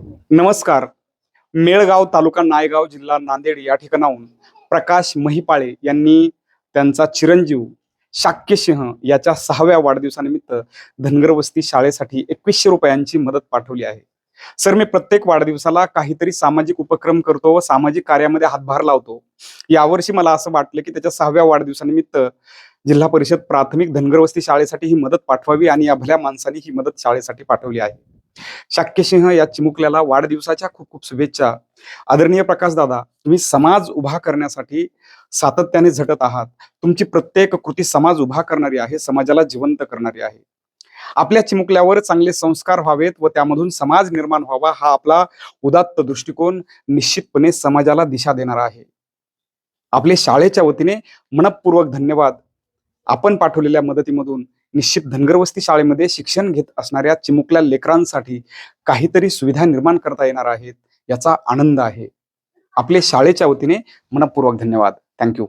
नमस्कार. मेळगाव तालुका नायगाव जिल्हा नांदेड या ठिकाणाहून प्रकाश महिपाळे यांनी त्यांचा चिरंजीव शाक्य सिंह याच्या 6व्या वाढदिवसानिमित्त धनगर वस्ती शाळेसाठी 2100 रुपयांची मदत पाठवली आहे. सर, मी प्रत्येक वाढदिवसाला काहीतरी सामाजिक उपक्रम करतो व सामाजिक कार्यामध्ये हातभार लावतो. यावर्षी मला असं वाटलं की त्याच्या 6व्या वाढदिवसानिमित्त जिल्हा परिषद प्राथमिक धनगर वस्ती शाळेसाठी ही मदत पाठवावी आणि या भल्या माणसाने ही मदत शाळेसाठी पाठवली आहे. शाक्य सिंह या चिमुकल्याला वाढदिवसाच्या खूप खूप शुभेच्छा. आदरणीय प्रकाश दादा, तुम्ही समाज उभा करण्यासाठी सातत्याने झटत आहात. तुमची प्रत्येक कृती समाज उभा करणारी आहे, समाजाला जिवंत करणारी आहे. आपल्या चिमुकल्यावर चांगले संस्कार व्हावेत व त्यामधून समाज निर्माण व्हावा, हा आपला उदात्त दृष्टिकोन निश्चितपणे समाजाला दिशा देणारा आहे. आपले शाळेच्या वतीने मनपूर्वक धन्यवाद. आपण पाठवलेल्या मदतीमधून निश्चित धनगरवस्ती शाळेमध्ये शिक्षण घेत असणाऱ्या चिमुकल्या लेकरांसाठी काहीतरी सुविधा निर्माण करता येणार आहेत, याचा आनंद आहे. आपले शाळेच्या वतीने मनपूर्वक धन्यवाद. थँक्यू.